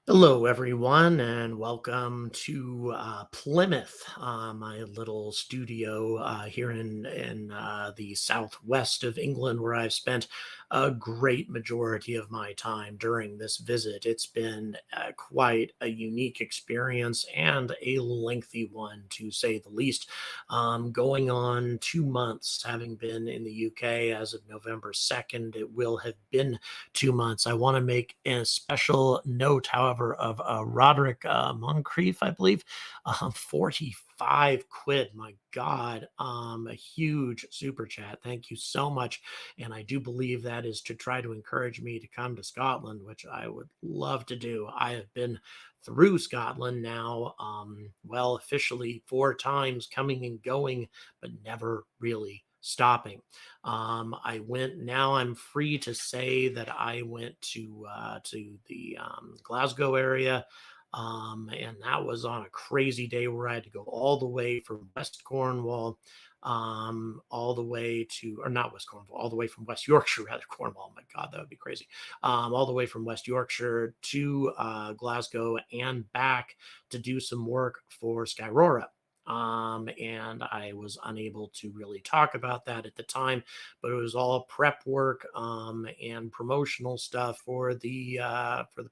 Hello, everyone, and welcome to Plymouth, my little studio here in the southwest of England, where I've spent a great majority of my time during this visit. It's been quite a unique experience and a lengthy one, to say the least. Going on 2 months, having been in the UK as of November 2nd, it will have been 2 months. I want to make a special note, however, of Roderick Moncrief, I believe, 45 quid. My God, a huge super chat. Thank you so much. And I do believe that is to try to encourage me to come to Scotland, which I would love to do. I have been through Scotland now, well, officially 4 times coming and going, but never really stopping. I went. Now I'm free to say that I went to the Glasgow area, and that was on a crazy day where I had to go all the way from West Cornwall, all the way to, or not West Cornwall, all the way from West Yorkshire, rather Cornwall. Oh my God, that would be crazy. All the way from West Yorkshire to Glasgow and back to do some work for Skyrora. And I was unable to really talk about that at the time, but it was all prep work and promotional stuff for the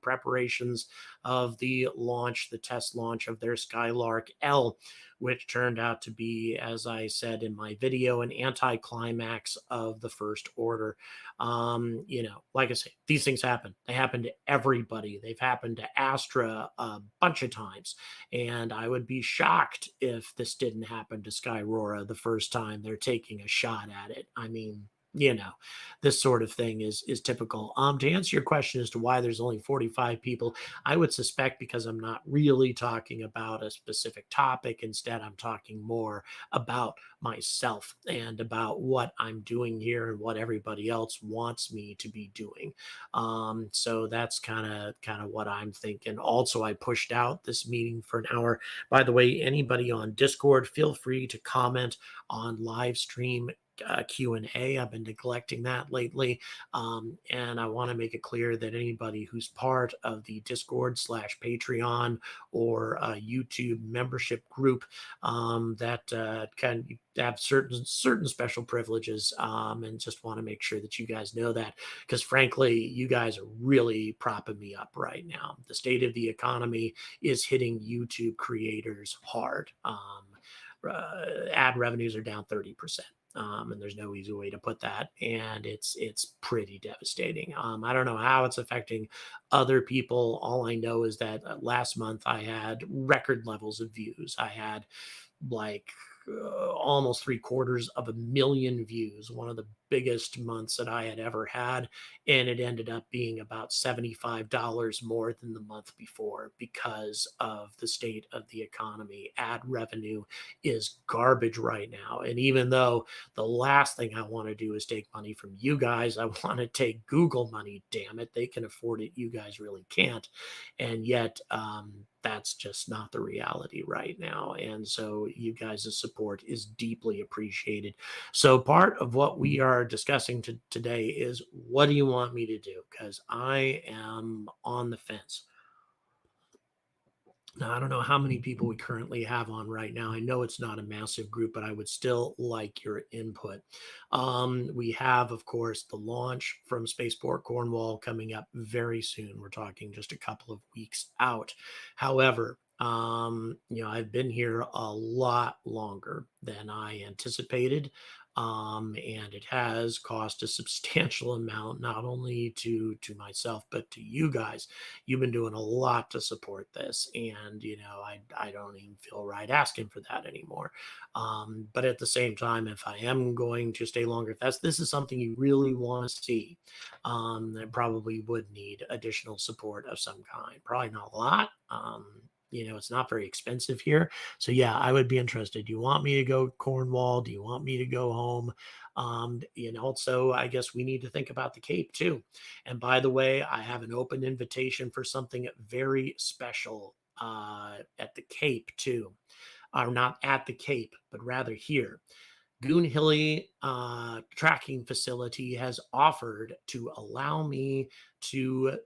preparations of the launch, the test launch of their Skylark L, which turned out to be, as I said in my video, an anticlimax of the first order. Like I say, these things happen. They happen to everybody. They've happened to Astra a bunch of times, and I would be shocked if this didn't happen to Skyrora the first time they're taking a shot at it. I mean, you know, this sort of thing is typical. To answer your question as to why there's only 45 people, I would suspect because I'm not really talking about a specific topic. Instead, I'm talking more about myself and about what I'm doing here and what everybody else wants me to be doing. So that's kind of what I'm thinking. Also, I pushed out this meeting for an hour. By the way, anybody on Discord, feel free to comment on live stream Q&A. I've been neglecting that lately. And I want to make it clear that anybody who's part of the Discord slash Patreon or YouTube membership group that can have certain special privileges, and just want to make sure that you guys know that, because frankly, you guys are really propping me up right now. The state of the economy is hitting YouTube creators hard. Ad revenues are down 30%. And there's no easy way to put that, and it's pretty devastating. I don't know how it's affecting other people. All I know is that last month I had record levels of views. I had like almost 750,000 views, one of the biggest months that I had ever had. And it ended up being about $75 more than the month before because of the state of the economy. Ad revenue is garbage right now. And even though the last thing I want to do is take money from you guys, I want to take Google money. Damn it. They can afford it. You guys really can't. And yet, that's just not the reality right now. And so you guys' support is deeply appreciated. So part of what we are discussing today is, what do you want me to do? Because I am on the fence. Now, I don't know how many people we currently have on right now. I know it's not a massive group, but I would still like your input. We have, of course, the launch from Spaceport Cornwall coming up very soon. We're talking just a couple of weeks out. However, I've been here a lot longer than I anticipated. And it has cost a substantial amount, not only to myself, but to you guys. You've been doing a lot to support this, and I don't even feel right asking for that anymore. But at the same time, if I am going to stay longer, if this is something you really want to see, I probably would need additional support of some kind. Probably not a lot. It's not very expensive here. So yeah, I would be interested. Do you want me to go Cornwall? Do you want me to go home? And also, I guess we need to think about the Cape too. And by the way, I have an open invitation for something very special at the Cape too. Or not at the Cape, but rather here. Goonhilly tracking facility has offered to allow me to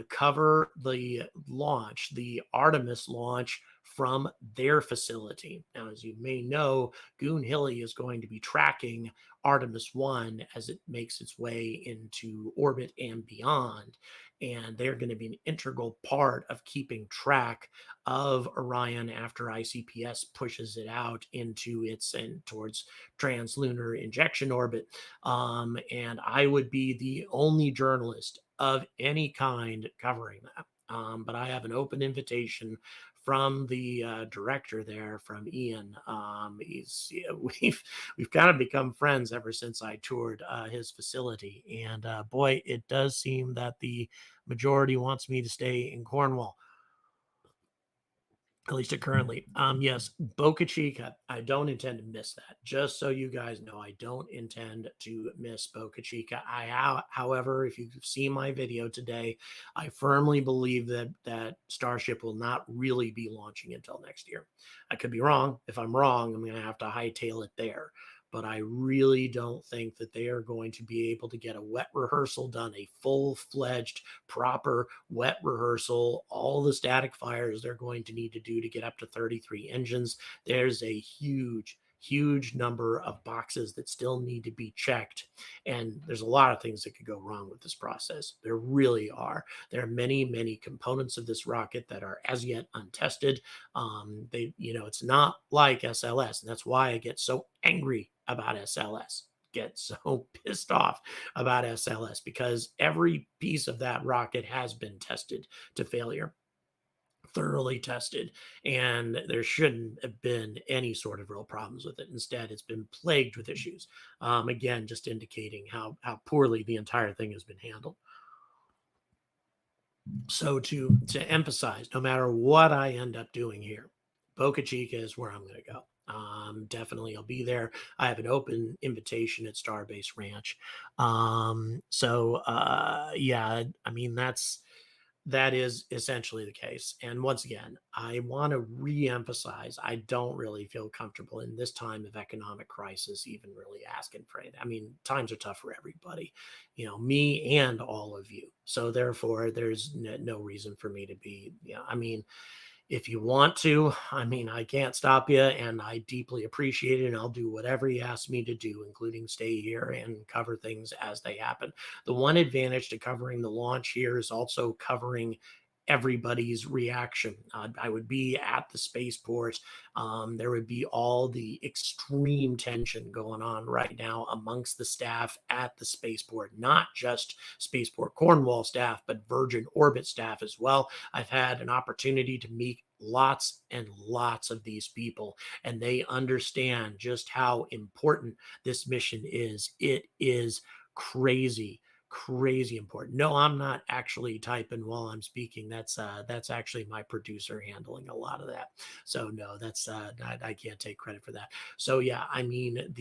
cover the launch, the Artemis launch from their facility. Now, as you may know, Goon Hilly is going to be tracking Artemis 1 as it makes its way into orbit and beyond. And they're going to be an integral part of keeping track of Orion after ICPS pushes it out into its and towards translunar injection orbit. And I would be the only journalist of any kind covering that. But I have an open invitation from the director there, from Ian. We've kind of become friends ever since I toured his facility, and boy, it does seem that the majority wants me to stay in Cornwall, at least currently. Yes, Boca Chica. I don't intend to miss that. Just so you guys know, I don't intend to miss Boca Chica. However, if you've seen my video today, I firmly believe that Starship will not really be launching until next year. I could be wrong. If I'm wrong, I'm going to have to hightail it there. But I really don't think that they are going to be able to get a wet rehearsal done, a full-fledged, proper wet rehearsal, all the static fires they're going to need to do to get up to 33 engines. There's a huge number of boxes that still need to be checked. And there's a lot of things that could go wrong with this process. There really are. There are many components of this rocket that are as yet untested. It's not like SLS. And that's why I get so angry about SLS, get so pissed off about SLS, because every piece of that rocket has been tested to failure, thoroughly tested, and there shouldn't have been any sort of real problems with it. Instead, it's been plagued with issues. Again, just indicating how poorly the entire thing has been handled. So to emphasize, no matter what I end up doing here, Boca Chica is where I'm going to go. Definitely, I'll be there. I have an open invitation at Starbase Ranch. Yeah, I mean that is essentially the case. And once again, I want to re-emphasize, I don't really feel comfortable in this time of economic crisis even really asking for it. I mean, times are tough for everybody, me and all of you. So therefore, there's no reason for me to be, I mean, if you want to, I mean, I can't stop you, and I deeply appreciate it. And I'll do whatever you ask me to do, including stay here and cover things as they happen. The one advantage to covering the launch here is also covering everybody's reaction. I would be at the spaceport. There would be all the extreme tension going on right now amongst the staff at the spaceport, not just Spaceport Cornwall staff, but Virgin Orbit staff as well. I've had an opportunity to meet lots and lots of these people, and they understand just how important this mission is. It is crazy important. No, I'm not actually typing while I'm speaking. That's actually my producer handling a lot of that. So no, that's I can't take credit for that. So yeah, I mean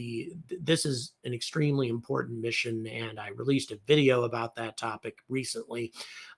this is an extremely important mission, and I released a video about that topic recently.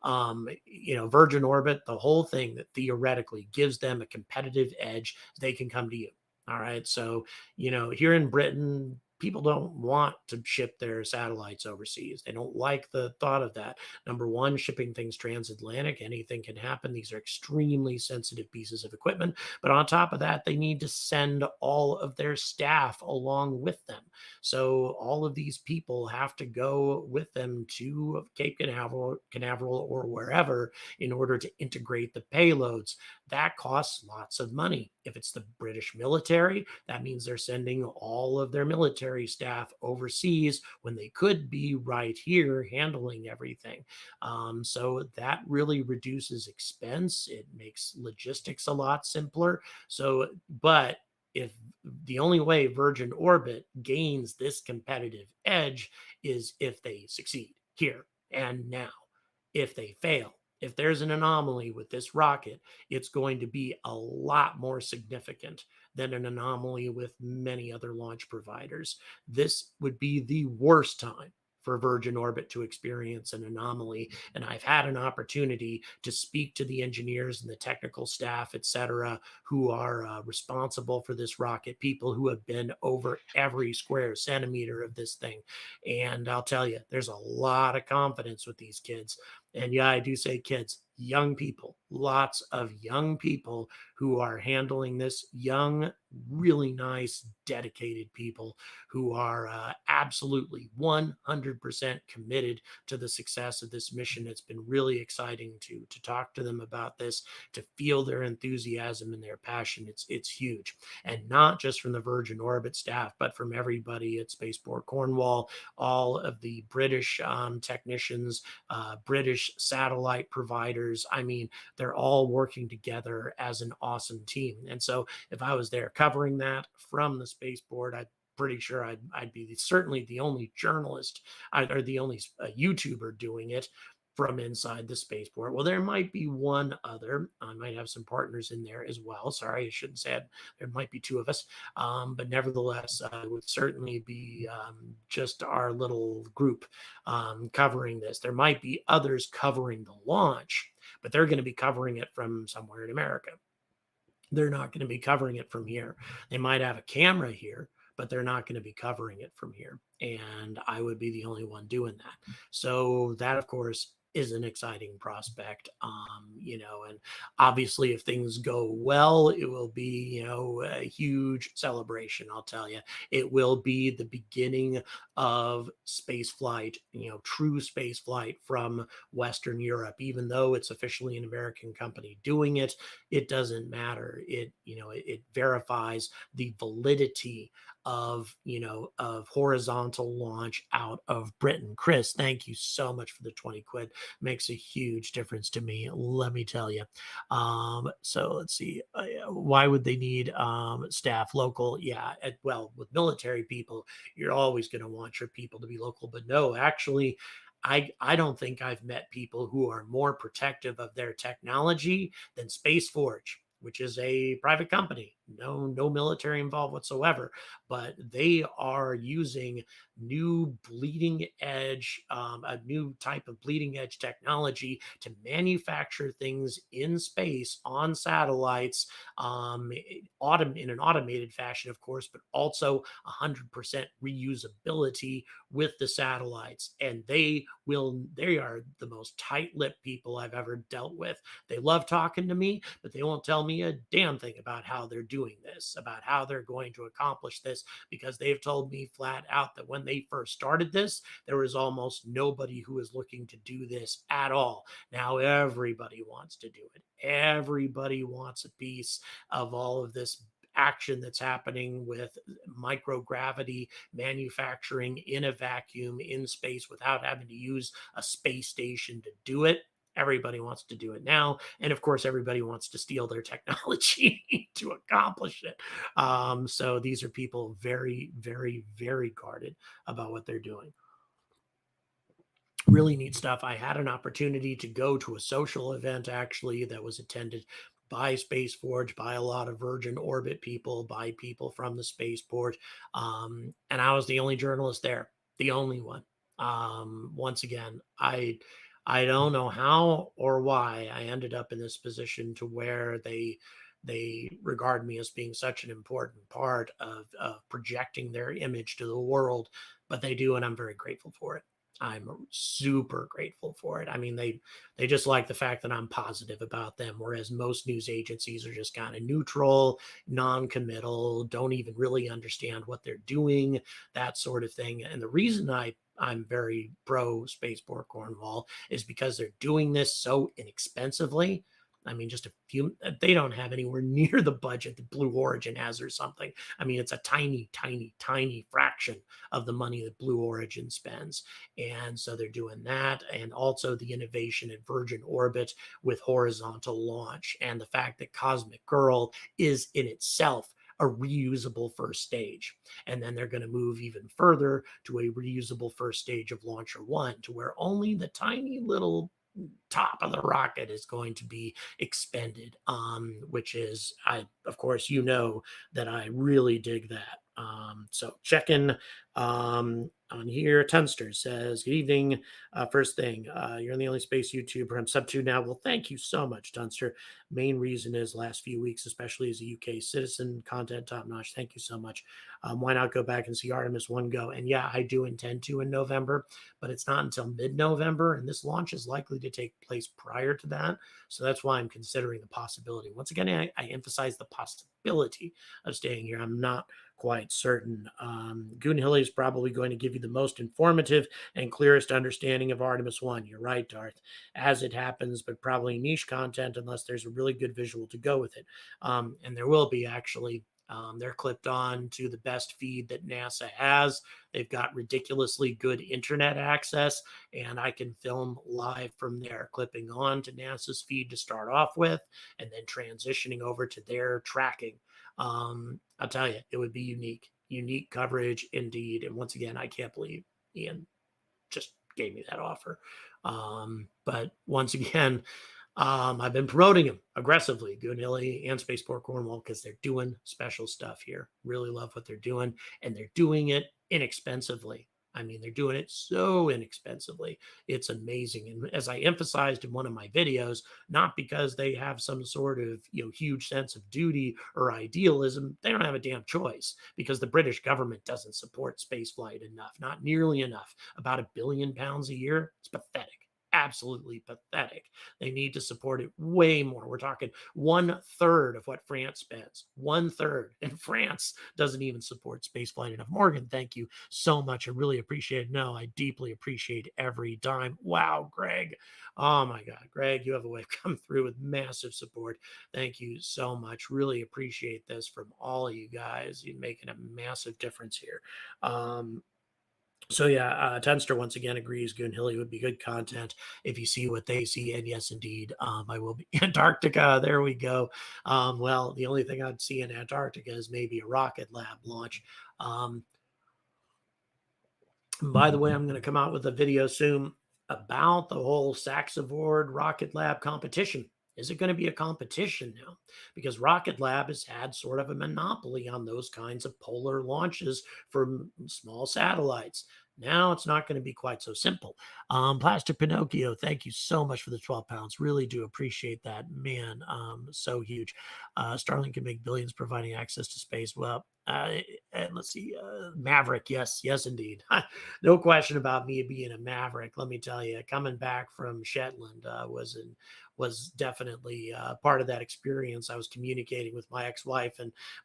Virgin Orbit, the whole thing that theoretically gives them a competitive edge, they can come to you. All right. So, here in Britain, people don't want to ship their satellites overseas. They don't like the thought of that. Number one, shipping things transatlantic, anything can happen. These are extremely sensitive pieces of equipment. But on top of that, they need to send all of their staff along with them. So all of these people have to go with them to Cape Canaveral or wherever in order to integrate the payloads. That costs lots of money. If it's the British military, that means they're sending all of their military staff overseas when they could be right here handling everything. So that really reduces expense. It makes logistics a lot simpler. But if the only way Virgin Orbit gains this competitive edge is if they succeed here and now. If they fail, if there's an anomaly with this rocket, it's going to be a lot more significant than an anomaly with many other launch providers. This would be the worst time for Virgin Orbit to experience an anomaly. And I've had an opportunity to speak to the engineers and the technical staff, et cetera, who are responsible for this rocket, people who have been over every square centimeter of this thing. And I'll tell you, there's a lot of confidence with these kids. And yeah, I do say kids, young people, lots of young people who are handling this, young, really nice, dedicated people who are absolutely 100% committed to the success of this mission. It's been really exciting to talk to them about this, to feel their enthusiasm and their passion. It's huge. And not just from the Virgin Orbit staff, but from everybody at Spaceport Cornwall, all of the British technicians, British satellite providers. I mean, they're all working together as an awesome team. And so if I was there covering that from the spaceport, I'd pretty sure I'd be certainly the only journalist or the only YouTuber doing it from inside the spaceport. Well, there might be one other. I might have some partners in there as well. Sorry, I shouldn't say it. There might be two of us. But nevertheless, it would certainly be just our little group covering this. There might be others covering the launch, but they're going to be covering it from somewhere in America. They're not going to be covering it from here. They might have a camera here, but they're not going to be covering it from here. And I would be the only one doing that. So that, of course, is an exciting prospect. And obviously if things go well, it will be, a huge celebration. I'll tell you, it will be the beginning of space flight, true space flight from Western Europe. Even though it's officially an American company doing it, it doesn't matter. It verifies the validity of horizontal launch out of Britain. Chris, thank you so much for the 20 quid. Makes a huge difference to me, let me tell you. So let's see. Why would they need staff local? Yeah, well, with military people, you're always going to want your people to be local. But no, actually, I don't think I've met people who are more protective of their technology than Space Forge, which is a private company, no military involved whatsoever, but they are using new bleeding edge, a new type of bleeding edge technology to manufacture things in space on satellites, in an automated fashion, of course, but also 100% reusability with the satellites. And they are the most tight-lipped people I've ever dealt with. They love talking to me, but they won't tell me a damn thing about how they're doing this, about how they're going to accomplish this, because they've told me flat out that when they first started this, there was almost nobody who was looking to do this at all. Now everybody wants to do it. Everybody wants a piece of all of this action that's happening with microgravity manufacturing in a vacuum in space without having to use a space station to do it. Everybody wants to do it now. And of course, everybody wants to steal their technology to accomplish it. So these are people very, very, very guarded about what they're doing. Really neat stuff. I had an opportunity to go to a social event actually that was attended by Space Forge, by a lot of Virgin Orbit people, by people from the spaceport. And I was the only journalist there, the only one. Once again, I don't know how or why I ended up in this position to where they regard me as being such an important part of projecting their image to the world, but they do, and I'm very grateful for it. I'm super grateful for it. I mean, they just like the fact that I'm positive about them, whereas most news agencies are just kind of neutral, non-committal, don't even really understand what they're doing, that sort of thing. And the reason I'm very pro Spaceport Cornwall is because they're doing this so inexpensively. I mean, just a few, they don't have anywhere near the budget that Blue Origin has or something. I mean, it's a tiny, tiny, tiny fraction of the money that Blue Origin spends. And so they're doing that. And also the innovation at Virgin Orbit with horizontal launch, and the fact that Cosmic Girl is in itself a reusable first stage. And then they're going to move even further to a reusable first stage of Launcher One, to where only the tiny little top of the rocket is going to be expended, which is, of course, that I really dig that. So checking on here. Tunster says, "Good evening. First thing, you're the only space YouTuber I'm sub to now." Well, thank you so much, Tunster. Main reason is last few weeks, especially as a UK citizen, content top notch. Thank you so much. Why not go back and see Artemis 1 go? And yeah, I do intend to in November, but it's not until mid November. And this launch is likely to take place prior to that. So that's why I'm considering the possibility. Once again, I emphasize the possibility of staying here. I'm not quite certain. Goon Hilly is probably going to give you the most informative and clearest understanding of Artemis 1. You're right, Darth, as it happens, but probably niche content unless there's a really good visual to go with it. And there will be actually. They're clipped on to the best feed that NASA has. They've got ridiculously good internet access, and I can film live from there, clipping on to NASA's feed to start off with, and then transitioning over to their tracking. I'll tell you, it would be unique coverage indeed. And once again, I can't believe Ian just gave me that offer. But once again, I've been promoting them aggressively, Goonhilly and Spaceport Cornwall, because they're doing special stuff here. Really love what they're doing, and they're doing it inexpensively. I mean, they're doing it so inexpensively. It's amazing. And as I emphasized in one of my videos, not because they have some sort of huge sense of duty or idealism, they don't have a damn choice because the British government doesn't support spaceflight enough, not nearly enough. About £1 billion a year. It's pathetic. Absolutely pathetic. They need to support it way more. We're talking 1/3 of what France spends. 1/3. And France doesn't even support spaceflight enough. Morgan, thank you so much. I really appreciate it. No, I deeply appreciate every dime. Wow, Greg. Oh my God, Greg, you have a way of coming through with massive support. Thank you so much. Really appreciate this from all of you guys. You're making a massive difference here. So yeah, Tenster once again agrees Goonhilly would be good content if you see what they see. And yes, indeed, I will be Antarctica. There we go. Well, the only thing I'd see in Antarctica is maybe a rocket lab launch. By the way, I'm going to come out with a video soon about the whole Saxavord Rocket Lab competition. Is it going to be a competition now? Because Rocket Lab has had sort of a monopoly on those kinds of polar launches for small satellites. Now it's not going to be quite so simple. Plastic Pinocchio, thank you so much for the 12 pounds. Really do appreciate that. Man, so huge. Starlink can make billions providing access to space. Well, and let's see, Maverick. Yes, indeed. No question about me being a Maverick. Let me tell you, coming back from Shetland was definitely part of that experience. I was communicating with my ex-wife,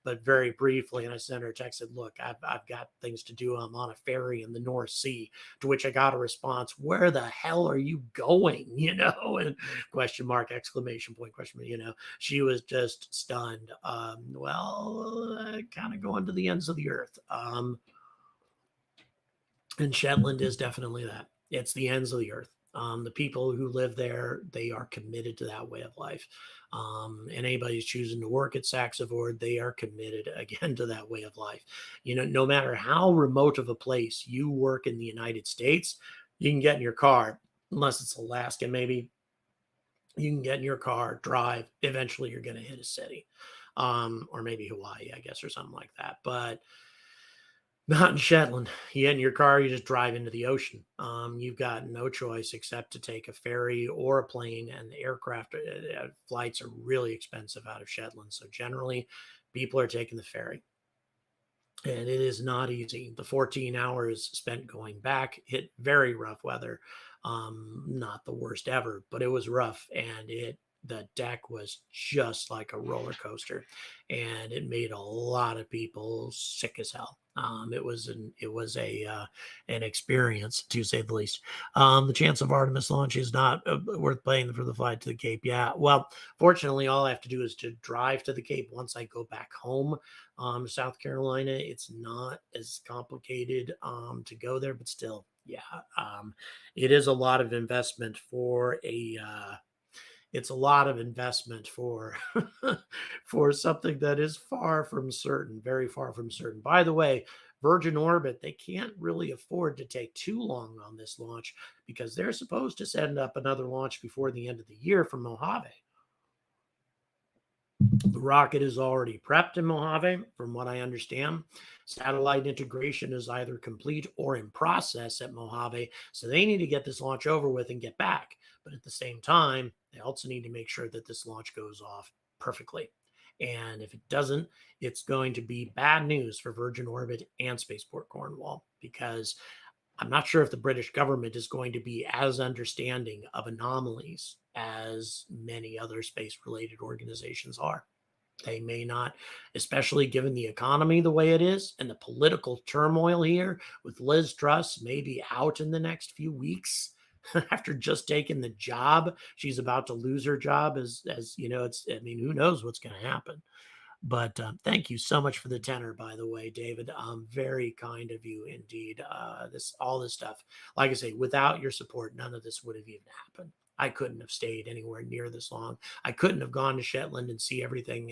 but very briefly, and I sent her a text, said, "Look, I've got things to do. I'm on a ferry in the North Sea." To which I got a response, "Where the hell are you going?" And question mark, exclamation point, question mark. She was just stunned. Kind of going to the ends of the earth. And Shetland is definitely that. It's the ends of the earth. The people who live there, they are committed to that way of life. And anybody who's choosing to work at Saxavord, they are committed again to that way of life. No matter how remote of a place you work in the United States, you can get in your car, unless it's Alaska, maybe. You can get in your car, drive. Eventually, you're going to hit a city, or maybe Hawaii, I guess, or something like that. But not in Shetland. You get in your car, you just drive into the ocean. You've got no choice except to take a ferry or a plane, and the aircraft flights are really expensive out of Shetland. So generally, people are taking the ferry. And it is not easy. The 14 hours spent going back hit very rough weather. Not the worst ever, but it was rough. And the deck was just like a roller coaster, and it made a lot of people sick as hell. It was an experience, to say the least. The chance of Artemis launch is not worth paying for the flight to the Cape. Yeah, well, fortunately, all I have to do is to drive to the Cape. Once I go back home, South Carolina, it's not as complicated to go there, but still, yeah, it is a lot of investment for it's a lot of investment for for something that is far from certain, very far from certain. By the way, Virgin Orbit, they can't really afford to take too long on this launch because they're supposed to send up another launch before the end of the year from Mojave. The rocket is already prepped in Mojave, from what I understand. Satellite integration is either complete or in process at Mojave. So they need to get this launch over with and get back. But at the same time, they also need to make sure that this launch goes off perfectly. And if it doesn't, it's going to be bad news for Virgin Orbit and Spaceport Cornwall, because I'm not sure if the British government is going to be as understanding of anomalies as many other space related organizations are. They may not, especially given the economy the way it is and the political turmoil here, with Liz Truss maybe out in the next few weeks after just taking the job. She's about to lose her job, as you know. It's, I mean, who knows what's going to happen. But thank you so much for the tenor, by the way, David. Very kind of you indeed. This all this stuff, like I say, without your support, none of this would have even happened. I couldn't have stayed anywhere near this long. I couldn't have gone to Shetland and see everything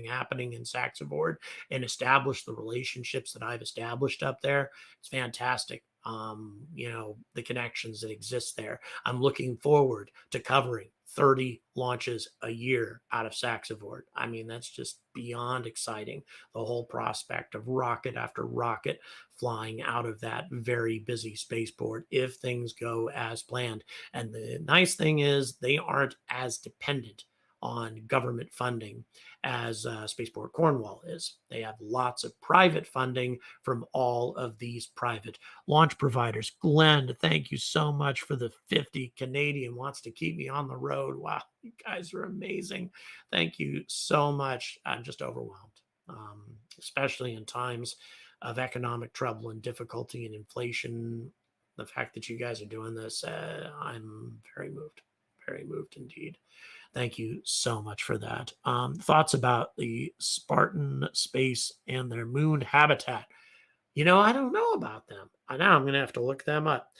happening in Saxonboard and establish the relationships that I've established up there. It's fantastic. The connections that exist there. I'm looking forward to covering 30 launches a year out of Saxonboard. I mean, that's just beyond exciting. The whole prospect of rocket after rocket flying out of that very busy spaceport if things go as planned. And the nice thing is they aren't as dependent on government funding as Spaceport Cornwall is. They have lots of private funding from all of these private launch providers. Glenn, thank you so much for the 50 Canadian. Wants to keep me on the road. Wow, you guys are amazing. Thank you so much. I'm just overwhelmed, especially in times of economic trouble and difficulty and inflation. The fact that you guys are doing this, I'm very moved indeed. Thank you so much for that. Thoughts about the Spartan space and their moon habitat? I don't know about them. Now I'm going to have to look them up.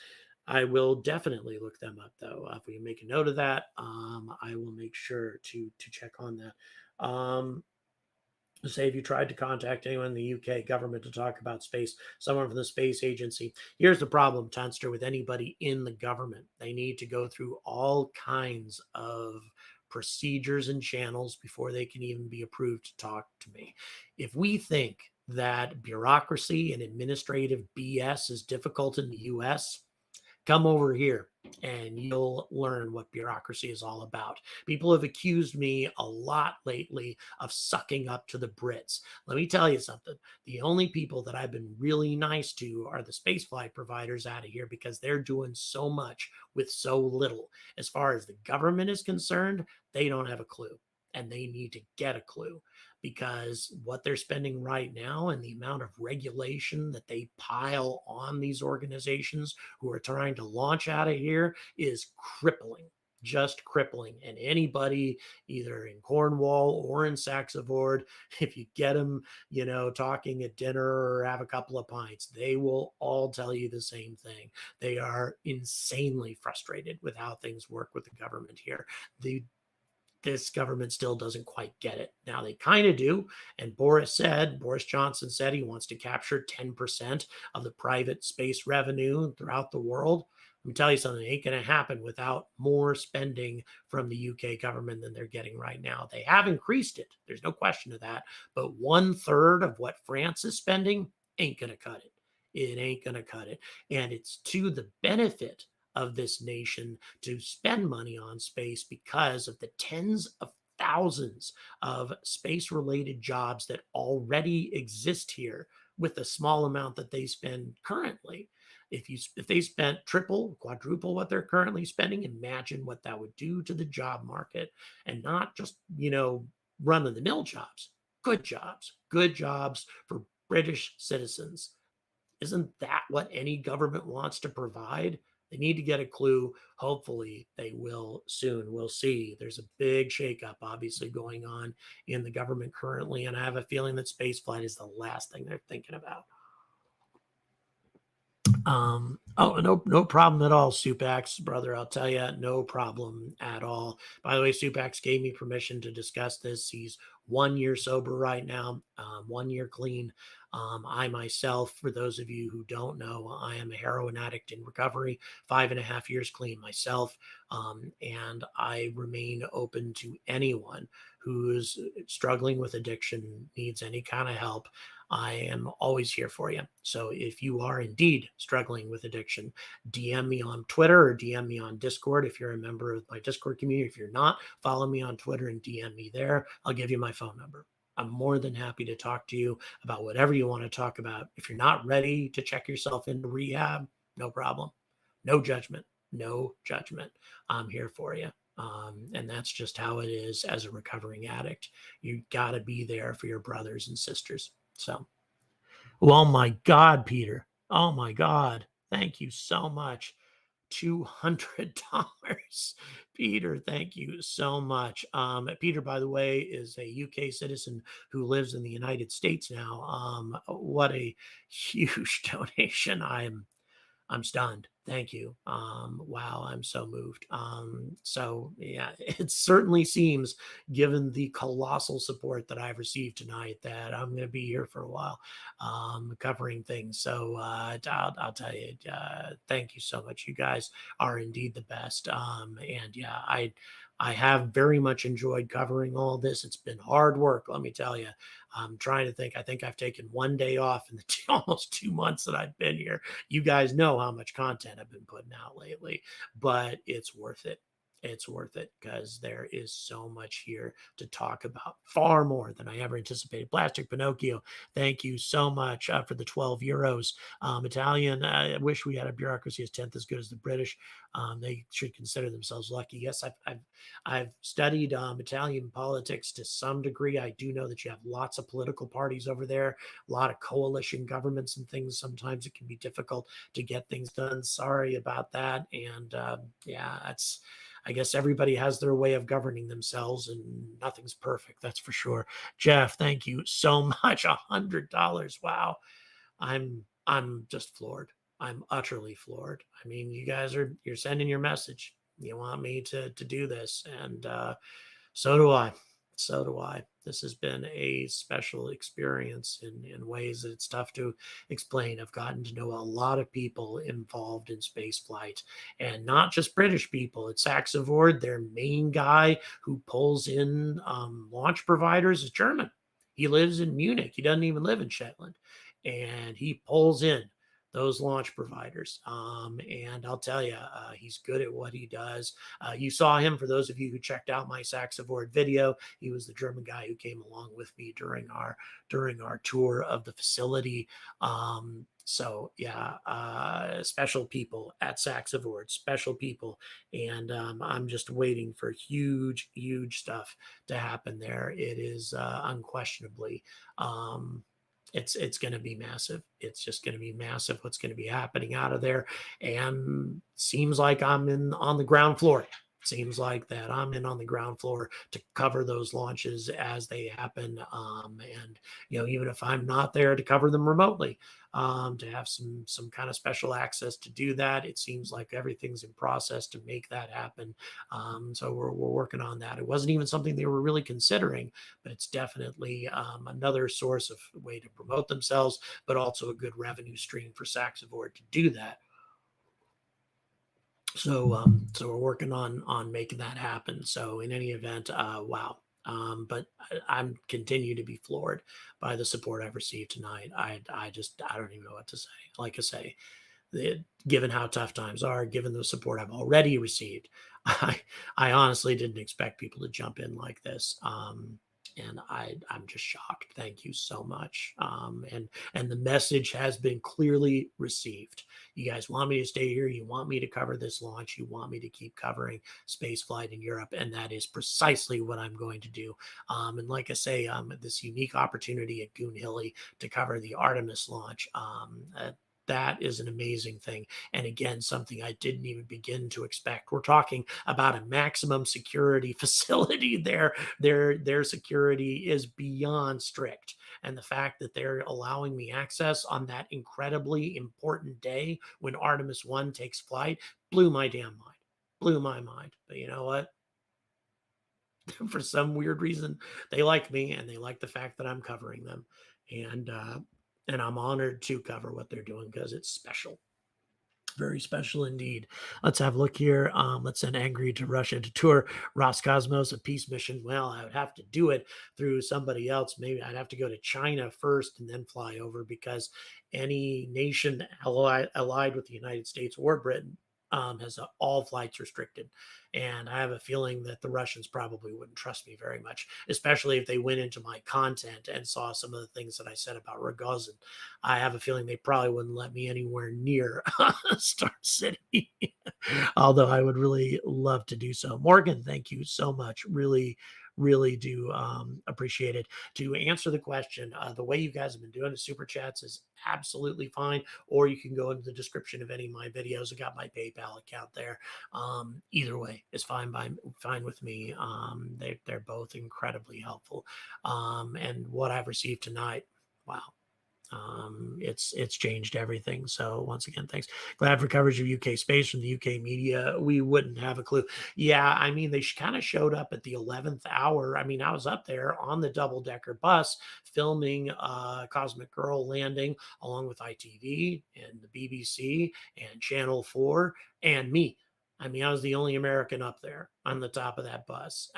I will definitely look them up, though. If we make a note of that, I will make sure to check on that. Say, if you tried to contact anyone in the UK government to talk about space, someone from the space agency. Here's the problem, Tunster, with anybody in the government. They need to go through all kinds of procedures and channels before they can even be approved to talk to me. If we think that bureaucracy and administrative BS is difficult in the US, come over here and you'll learn what bureaucracy is all about. People have accused me a lot lately of sucking up to the Brits. Let me tell you something. The only people that I've been really nice to are the spaceflight providers out of here, because they're doing so much with so little. As far as the government is concerned, they don't have a clue, and they need to get a clue, because what they're spending right now and the amount of regulation that they pile on these organizations who are trying to launch out of here is crippling, just crippling. And anybody either in Cornwall or in Saxonboard, if you get them, talking at dinner or have a couple of pints, they will all tell you the same thing. They are insanely frustrated with how things work with the government here. This government still doesn't quite get it. Now they kind of do. And Boris Johnson said he wants to capture 10% of the private space revenue throughout the world. Let me tell you something, it ain't going to happen without more spending from the UK government than they're getting right now. They have increased it. There's no question of that. But 1/3 of what France is spending ain't going to cut it. It ain't going to cut it. And it's to the benefit of this nation to spend money on space because of the tens of thousands of space related jobs that already exist here with the small amount that they spend currently. If they spent triple, quadruple what they're currently spending, imagine what that would do to the job market. And not just, run of the mill jobs, good jobs for British citizens. Isn't that what any government wants to provide? They need to get a clue. Hopefully, they will soon. We'll see. There's a big shakeup, obviously, going on in the government currently, and I have a feeling that spaceflight is the last thing they're thinking about. No problem at all, Supax, brother. I'll tell you, no problem at all. By the way, Supax gave me permission to discuss this. He's 1 year sober right now, 1 year clean. I myself, for those of you who don't know, I am a heroin addict in recovery, 5.5 years clean myself. And I remain open to anyone who's struggling with addiction, needs any kind of help. I am always here for you. So if you are indeed struggling with addiction, DM me on Twitter or DM me on Discord if you're a member of my Discord community. If you're not, follow me on Twitter and DM me there. I'll give you my phone number. I'm more than happy to talk to you about whatever you want to talk about. If you're not ready to check yourself into rehab, no problem. No judgment. No judgment. I'm here for you. And that's just how it is as a recovering addict. You got to be there for your brothers and sisters. So, well, my God, Peter. Oh my God. Thank you so much. $200. Peter, thank you so much. Peter, by the way, is a UK citizen who lives in the United States now. What a huge donation. I'm stunned. Thank you. Wow, I'm so moved. So yeah, it certainly seems, given the colossal support that I've received tonight, that I'm going to be here for a while, covering things. So I'll tell you, thank you so much. You guys are indeed the best. And yeah, I have very much enjoyed covering all this. It's been hard work, let me tell you. I'm trying to think. I think I've taken one day off in the almost 2 months that I've been here. You guys know how much content I've been putting out lately, but it's worth it. It's worth it because there is so much here to talk about, far more than I ever anticipated. Plastic Pinocchio, thank you so much for the 12 euros. Italian, I wish we had a bureaucracy as 10th as good as the British. They should consider themselves lucky. Yes, I've studied Italian politics to some degree. I do know that you have lots of political parties over there, a lot of coalition governments and things. Sometimes it can be difficult to get things done. Sorry about that. And yeah, that's, I guess everybody has their way of governing themselves, and nothing's perfect. That's for sure. Jeff, thank you so much. $100. Wow. I'm just floored. I'm utterly floored. I mean, you're sending your message. You want me to do this, and so do I. So do I. This has been a special experience in ways that it's tough to explain. I've gotten to know a lot of people involved in space flight, and not just British people. At Saxavord, their main guy who pulls in launch providers is German. He lives in Munich. He doesn't even live in Shetland, and he pulls in those launch providers. And I'll tell you, he's good at what he does. You saw him, for those of you who checked out my Saxavord video. He was the German guy who came along with me during our tour of the facility. So yeah, special people at Saxavord, special people. And I'm just waiting for huge, huge stuff to happen there. It is unquestionably, it's going to be massive. It's just going to be massive what's going to be happening out of there. And seems like I'm in on the ground floor. Seems like that I'm in on the ground floor to cover those launches as they happen. And even if I'm not there to cover them remotely, to have some kind of special access to do that. It seems like everything's in process to make that happen. So we're working on that. It wasn't even something they were really considering, but it's definitely another source of way to promote themselves, but also a good revenue stream for Saxavord to do that. So we're working on making that happen. So in any event, wow. But I'm continue to be floored by the support I've received tonight. I don't even know what to say. Like I say, given how tough times are, given the support I've already received, I honestly didn't expect people to jump in like this. And I'm just shocked. Thank you so much. And the message has been clearly received. You guys want me to stay here. You want me to cover this launch. You want me to keep covering space flight in Europe. And that is precisely what I'm going to do. And like I say, this unique opportunity at Goonhilly to cover the Artemis launch, that is an amazing thing. And again, something I didn't even begin to expect. We're talking about a maximum security facility there. Their security is beyond strict. And the fact that they're allowing me access on that incredibly important day when Artemis 1 takes flight blew my damn mind. Blew my mind. But you know what? For some weird reason, they like me and they like the fact that I'm covering them. And, uh, and I'm honored to cover what they're doing because it's special. Very special indeed. Let's have a look here. Let's send Angry to Russia to tour Roscosmos, a peace mission. Well, I would have to do it through somebody else. Maybe I'd have to go to China first and then fly over because any nation allied with the United States or Britain has all flights restricted. And I have a feeling that the Russians probably wouldn't trust me very much, especially if they went into my content and saw some of the things that I said about Rogozin. I have a feeling they probably wouldn't let me anywhere near Star City, although I would really love to do so. Morgan, thank you so much. Really, really do appreciate it. To answer the question, the way you guys have been doing the super chats is absolutely fine. Or you can go into the description of any of my videos. I got my PayPal account there. Either way is fine with me. They're both incredibly helpful. And what I've received tonight, wow, it's changed everything. So once again, thanks. Glad for coverage of UK space from the UK media. We wouldn't have a clue. Yeah, I mean, they kind of showed up at the 11th hour. I mean, I was up there on the double decker bus filming Cosmic Girl landing along with ITV and the BBC and Channel 4 and me. I mean, I was the only American up there on the top of that bus.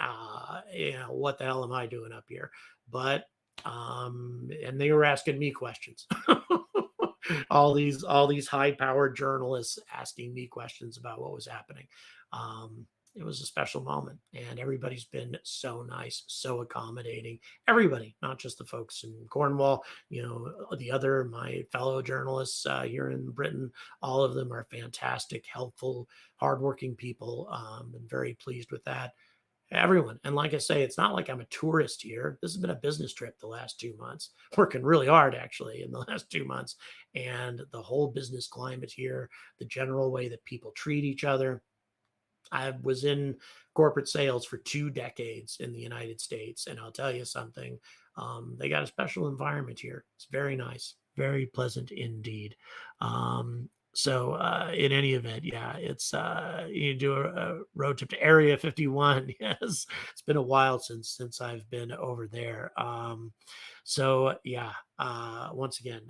What the hell am I doing up here? But and they were asking me questions. All these high powered journalists asking me questions about what was happening. It was a special moment, and everybody's been so nice, so accommodating. Everybody, not just the folks in Cornwall, my fellow journalists here in Britain, all of them are fantastic, helpful, hardworking people. I'm very pleased with that. Everyone. And like I say, it's not like I'm a tourist here. This has been a business trip the last 2 months, working really hard actually in the last 2 months. And the whole business climate here, the general way that people treat each other. I was in corporate sales for 2 decades in the United States. And I'll tell you something, they got a special environment here. It's very nice, very pleasant indeed. So in any event, yeah, it's you do a road trip to Area 51. Yes, it's been a while since I've been over there. So yeah, once again,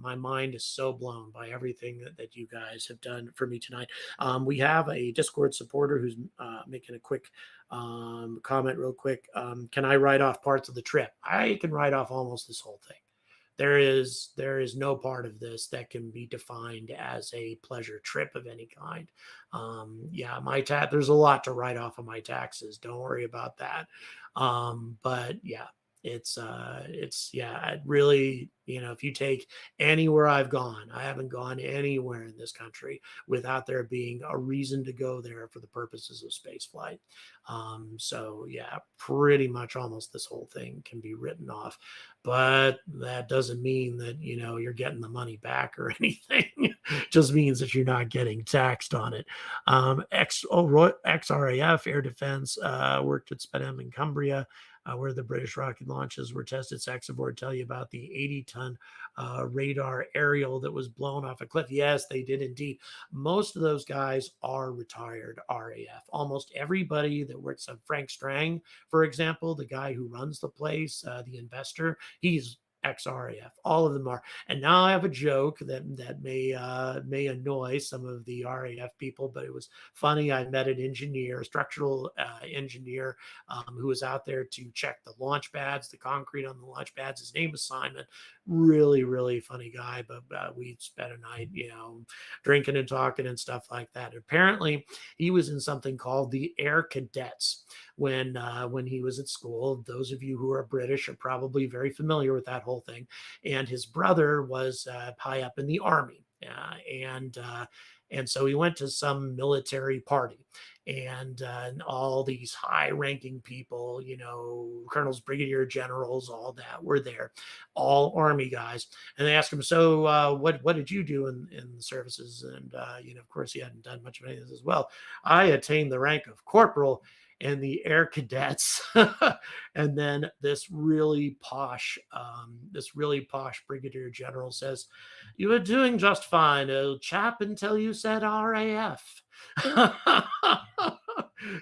my mind is so blown by everything that you guys have done for me tonight. We have a Discord supporter who's making a quick comment real quick. Can I write off parts of the trip? I can write off almost this whole thing. There is no part of this that can be defined as a pleasure trip of any kind. Yeah, there's a lot to write off of my taxes. Don't worry about that. But yeah, it's yeah, it really, if you take anywhere I've gone, I haven't gone anywhere in this country without there being a reason to go there for the purposes of space flight. So yeah, pretty much almost this whole thing can be written off, but that doesn't mean that you're getting the money back or anything. Just means that you're not getting taxed on it. XRAF Air Defense worked at Spedem in Cumbria, where the British rocket launches were tested. Saxaboard tell you about the 80-ton radar aerial that was blown off a cliff. Yes, they did indeed. Most of those guys are retired RAF. Almost everybody that works on Frank Strang, for example, the guy who runs the place, the investor, he's ex-RAF. All of them are. And now I have a joke that may annoy some of the RAF people, but it was funny. I met an engineer, structural engineer, who was out there to check the launch pads, the concrete on the launch pads. His name was Simon. Really, really funny guy. But we spent a night, drinking and talking and stuff like that. Apparently, he was in something called the Air Cadets when he was at school. Those of you who are British are probably very familiar with that whole thing. And his brother was high up in the army, and so he went to some military party, and all these high-ranking people, colonels, brigadier generals, all that were there, all army guys. And they asked him, "So, what did you do in the services?" And of course, he hadn't done much of anything as well. I attained the rank of corporal in the Air Cadets. And then this really posh brigadier general says, "You were doing just fine, old chap, until you said RAF."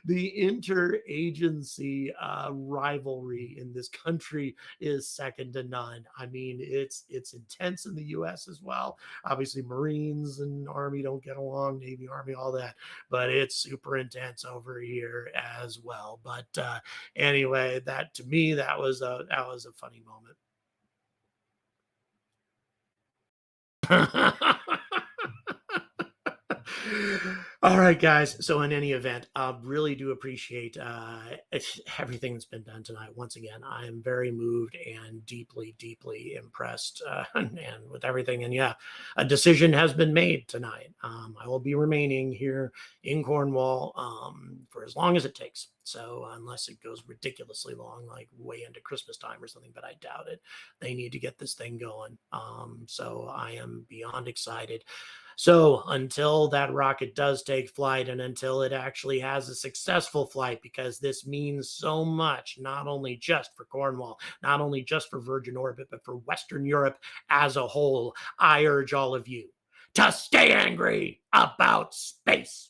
The interagency rivalry in this country is second to none. I mean, it's intense in the U.S. as well. Obviously, Marines and Army don't get along, Navy, Army, all that, but it's super intense over here as well. But anyway, that to me, that was a funny moment. All right, guys. So, in any event, really do appreciate everything that's been done tonight. Once again, I am very moved and deeply, deeply impressed, and with everything. And yeah, a decision has been made tonight. I will be remaining here in Cornwall for as long as it takes. So, unless it goes ridiculously long, like way into Christmas time or something, but I doubt it. They need to get this thing going. So, I am beyond excited. So until that rocket does take flight and until it actually has a successful flight, because this means so much, not only just for Cornwall, not only just for Virgin Orbit, but for Western Europe as a whole, I urge all of you to stay angry about space.